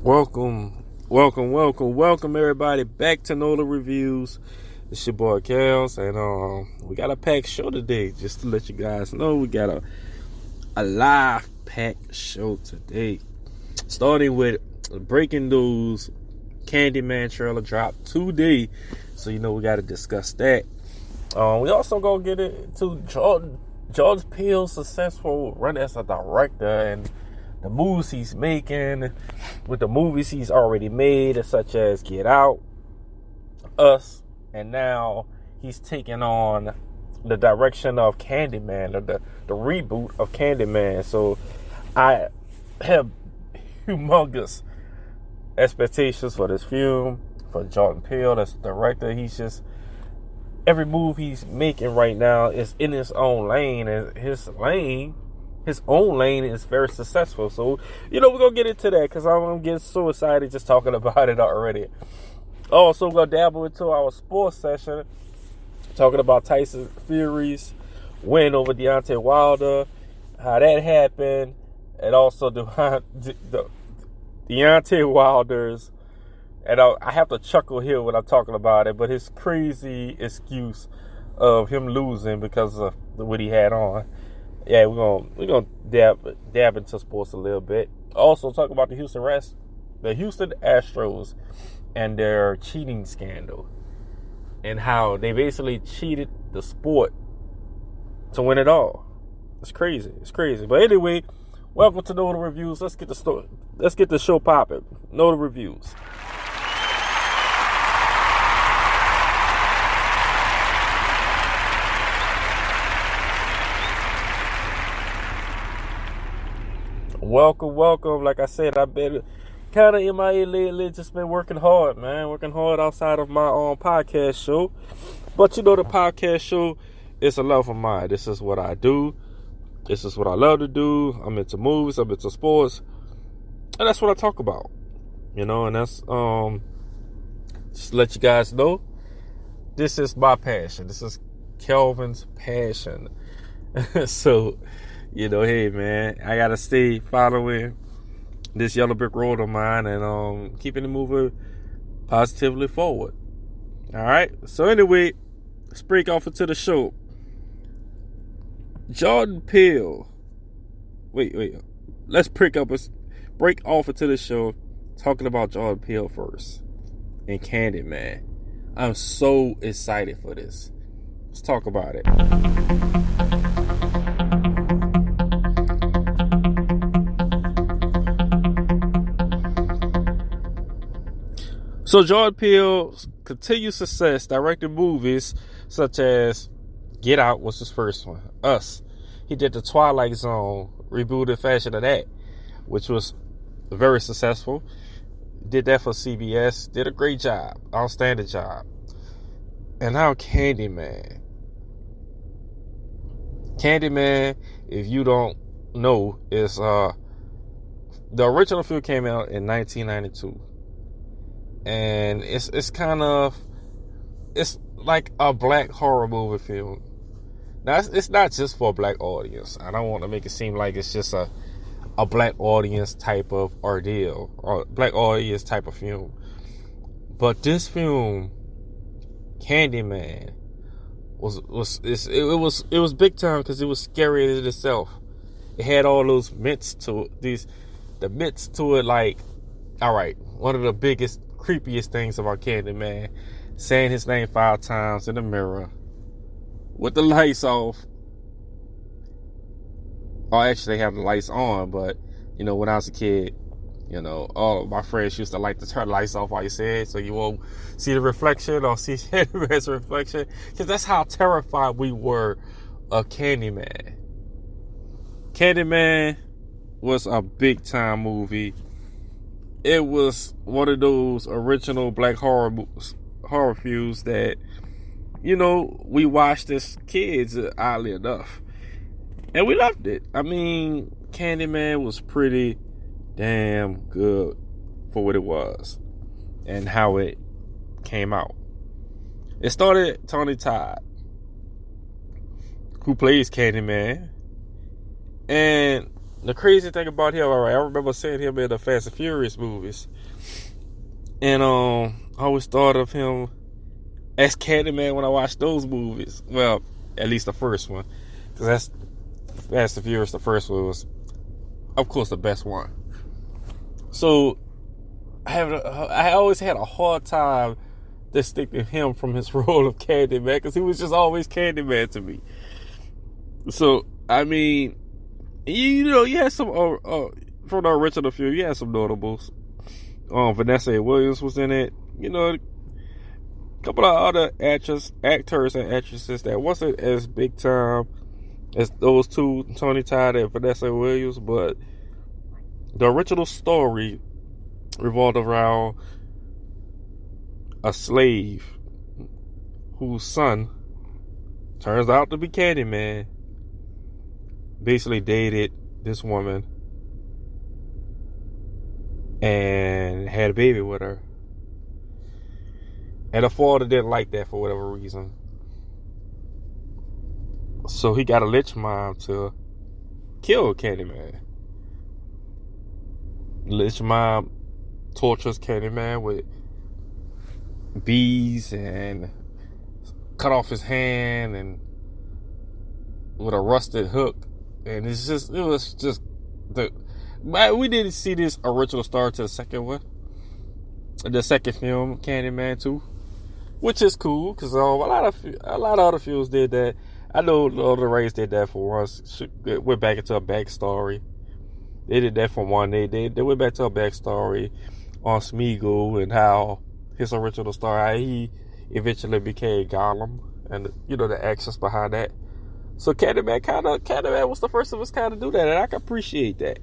Welcome everybody back to Nola Reviews. It's your boy Kels, and we got a packed show today. Just to let you guys know, we got a live packed show today. Starting with breaking news, Candyman trailer dropped today, so we got to discuss that. We also gonna get into Jordan Peele's successful run as a director and the moves he's making with the movies he's already made, such as Get Out, Us, and now he's taking on the direction of Candyman, or the reboot of Candyman. So I have humongous expectations for this film, for Jordan Peele as director. Every move he's making right now is in his own lane, and his own lane is very successful. So, we're going to get into that because I'm getting so excited just talking about it already. Also, we're going to dabble into our sports session, talking about Tyson Fury's win over Deontay Wilder, how that happened, and also the Deontay Wilder's, and I have to chuckle here when I'm talking about it, but his crazy excuse of him losing because of what he had on. Yeah, we're gonna dab into sports a little bit. Also talk about the Houston Astros and their cheating scandal, and how they basically cheated the sport to win it all. It's crazy. But anyway, welcome to Know the Reviews. Let's get the show popping. Know the Reviews. Welcome. Like I said, I've been kind of MIA lately. Just been working hard, man. Working hard outside of my own podcast show. But the podcast show is a love of mine. This is what I do. This is what I love to do. I'm into movies. I'm into sports. And that's what I talk about. And that's, just to let you guys know, this is my passion. This is Kelvin's passion. So, hey man, I gotta stay following this yellow brick road of mine and keeping it moving positively forward. Alright, so anyway, let's break off into the show. Jordan Peele. Wait. Let's break off into the show talking about Jordan Peele first and Candyman. I'm so excited for this. Let's talk about it. So Jordan Peele's continued success directing movies such as Get Out was his first one. Us. He did the Twilight Zone rebooted fashion of that, which was very successful. Did that for CBS. Did a great job. Outstanding job. And now Candyman. Candyman, if you don't know, is the original film came out in 1992. And it's like a black horror movie film. Now, it's not just for a black audience. I don't want to make it seem like it's just a black audience type of ordeal or black audience type of film. But this film, Candyman, it was big time because it was scary in itself. It had all those myths to it. The myths to it, like, all right, one of the biggest, creepiest things about Candyman, saying his name 5 times in the mirror with the lights off. Or actually they have the lights on, but when I was a kid, all of my friends used to like to turn the lights off while you say it, so you won't see the reflection or see Candyman's reflection, because that's how terrified we were of Candyman. Candyman was a big time movie. It was one of those original black horror films that, we watched as kids, oddly enough. And we loved it. I mean, Candyman was pretty damn good for what it was and how it came out. It started Tony Todd, who plays Candyman. And the crazy thing about him, all right, I remember seeing him in the Fast and Furious movies, and I always thought of him as Candyman when I watched those movies. Well, at least the first one, because that's Fast and Furious. The first one was, of course, the best one. So I always had a hard time distincting him from his role of Candyman, because he was just always Candyman to me. So I mean, you had some from the original film. You had some notables. Vanessa Williams was in it. A couple of other actors and actresses that wasn't as big time as those two, Tony Todd and Vanessa Williams, but the original story revolved around a slave whose son turns out to be Candyman, basically dated this woman and had a baby with her. And the father didn't like that for whatever reason. So he got a lich mom to kill Candyman. Lich mom tortures Candyman with bees and cut off his hand and with a rusted hook. And we didn't see this original start to the second one. The second film, Candyman 2. Which is cool, because a lot of other films did that. I know Lord of the Rings did that for once. Went back into a backstory. They did that for one. They went back to a backstory on Smeagol and how his original story, how he eventually became Gollum, and the actions behind that. So Candyman was the first of his kind to do that, and I can appreciate that.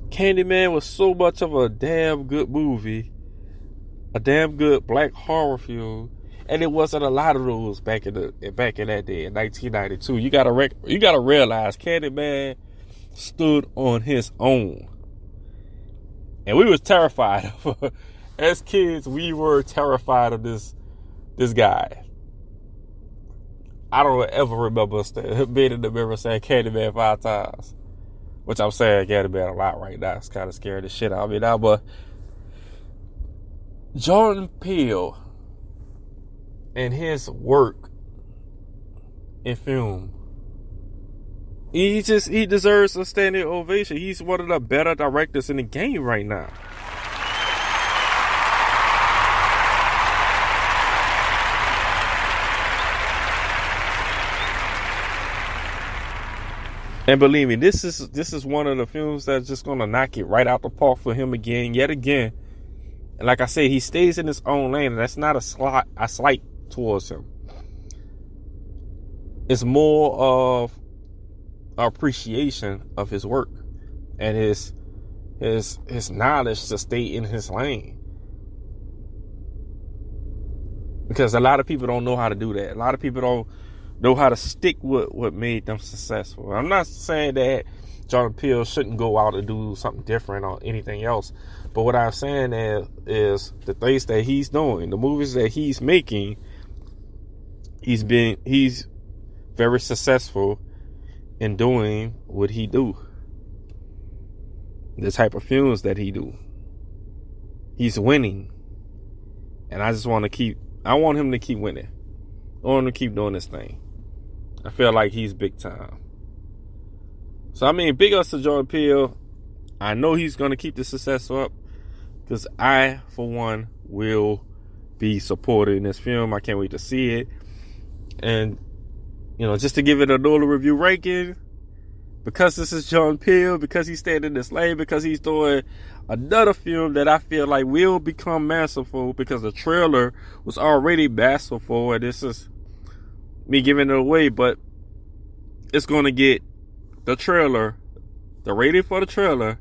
Candyman was so much of a damn good movie, a damn good black horror film, and it wasn't a lot of those back in that day in 1992. You gotta realize Candyman stood on his own, and we was terrified of her. As kids, we were terrified of this guy. I don't ever remember being in the mirror saying Candyman 5 times. Which I'm saying Candyman a lot right now. It's kind of scaring the shit out of me now. But Jordan Peele and his work in film, he deserves a standing ovation. He's one of the better directors in the game right now. And believe me, this is one of the films that's just gonna knock it right out the park for him yet again. And like I said, he stays in his own lane, and that's not a slight towards him. It's more of appreciation of his work and his knowledge to stay in his lane. Because a lot of people don't know how to do that. A lot of people don't know how to stick with what made them successful. I'm not saying that Jordan Peele shouldn't go out and do something different or anything else. But what I'm saying is the things that he's doing, the movies that he's making, he's very successful in doing what he do. The type of films that he do. He's winning. And I want him to keep winning. I want him to keep doing this thing. I feel like he's big time. So, I mean, big ups to Jordan Peele. I know he's going to keep the success up, because I, for one, will be supporting this film. I can't wait to see it. And, just to give it a Nolan review ranking, because this is Jordan Peele, because he's staying in this lane, because he's doing another film that I feel like will become masterful, because the trailer was already masterful, and this is me giving it away, but it's going to get the rating for the trailer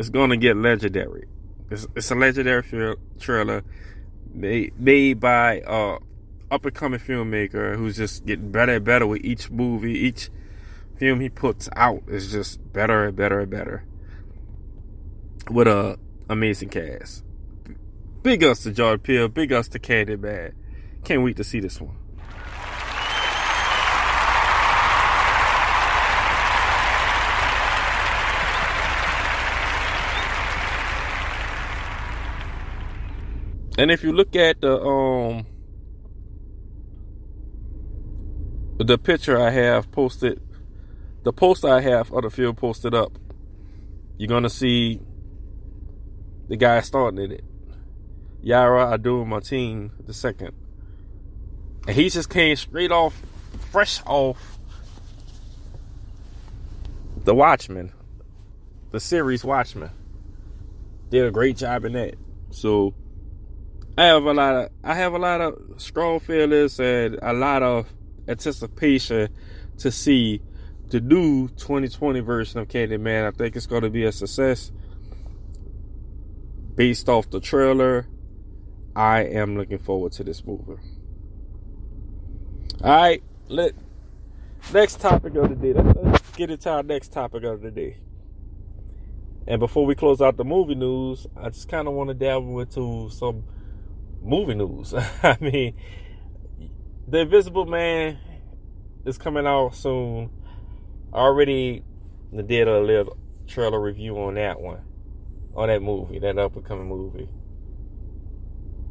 is going to get legendary. It's a legendary trailer made by up-and-coming filmmaker who's just getting better and better with each movie. Each film he puts out is just better and better and better, with a amazing cast. Big ups to Jordan Peele. Big ups to Candyman. Can't wait to see this one. And if you look at the picture I have posted, the post I have of the film posted up, you're gonna see the guy starting in it, Yara Abdul Mateen II, and he just came fresh off The Watchmen, the series Watchmen. Did a great job in that. So I have a lot of strong feelings and a lot of anticipation to see the new 2020 version of Candyman. I think it's going to be a success. Based off the trailer, I am looking forward to this movie. Alright, next topic of the day. Let's get into our next topic of the day. And before we close out the movie news, I just kind of want to dabble into some movie news. I mean, The Invisible Man is coming out soon. I already did a little trailer review on that one, on that movie, that up-and-coming movie.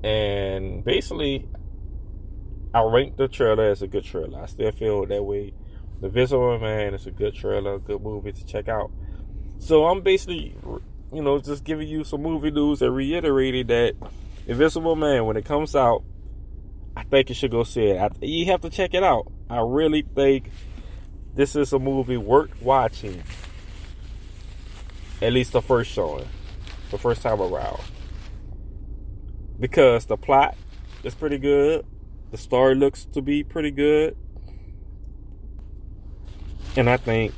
And basically, I ranked the trailer as a good trailer. I still feel that way. The Invisible Man is a good trailer, a good movie to check out. So I'm basically, just giving you some movie news and reiterating that Invisible Man, when it comes out, I think you should go see it. You have to check it out. I really think this is a movie worth watching. At least the first showing. The first time around. Because the plot is pretty good. The story looks to be pretty good. And I think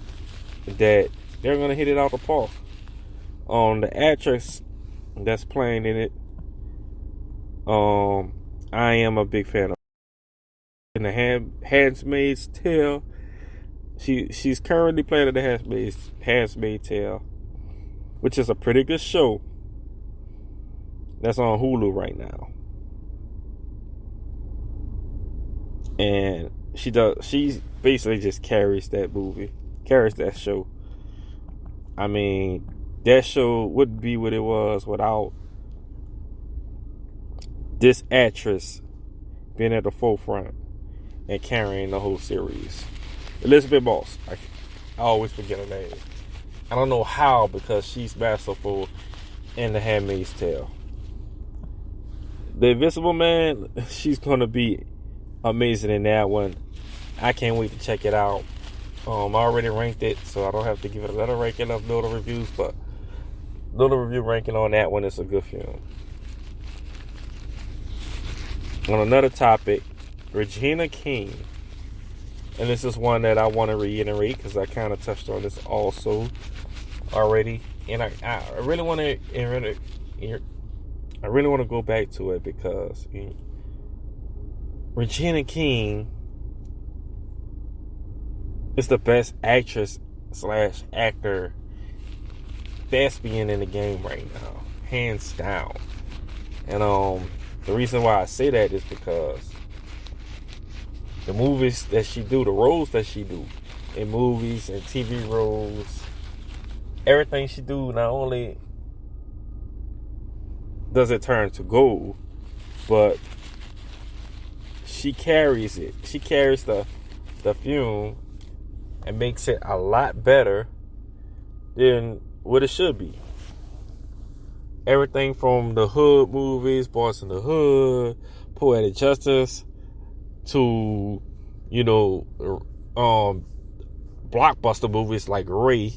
that they're going to hit it out the park. The actress that's playing in it, I am a big fan of. In the Handmaid's Tale, she's currently playing in the Handmaid's Tale, which is a pretty good show. That's on Hulu right now, and she basically just carries that show. I mean, that show wouldn't be what it was without this actress being at the forefront and carrying the whole series. Elizabeth Moss. I always forget her name. I don't know how, because she's masterful in The Handmaid's Tale. The Invisible Man, she's going to be amazing in that one. I can't wait to check it out. I already ranked it, so I don't have to give it a letter ranking of Nola Reviews, but Nola Review ranking on that one is a good film. On another topic, Regina King. And this is one that I want to reiterate because I kind of touched on this also already. And I really want to go back to it because Regina King is the best actress / actor thespian in the game right now, hands down. And the reason why I say that is because the movies that she do, the roles that she do in movies and TV roles, everything she do, not only does it turn to gold, but she carries it. She carries the film and makes it a lot better than what it should be. Everything from the Hood movies, Boys in the Hood, Poetic Justice, to, blockbuster movies like Ray.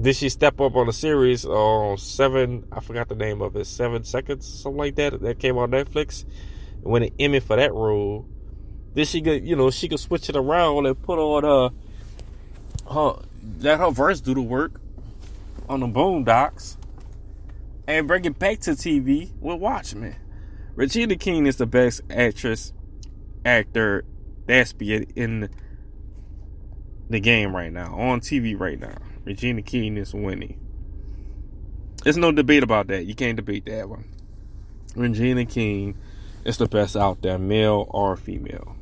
Did she step up on a series on I forgot the name of it, 7 Seconds, something like that came on Netflix, and won an Emmy for that role. Then she could, she could switch it around and put on let her verse do the work on the Boondocks and bring it back to TV with Watchmen. Regina King is the best actor, thespian in the game right now, on TV right now. Regina King is winning. There's no debate about that. You can't debate that one. Regina King is the best out there, male or female.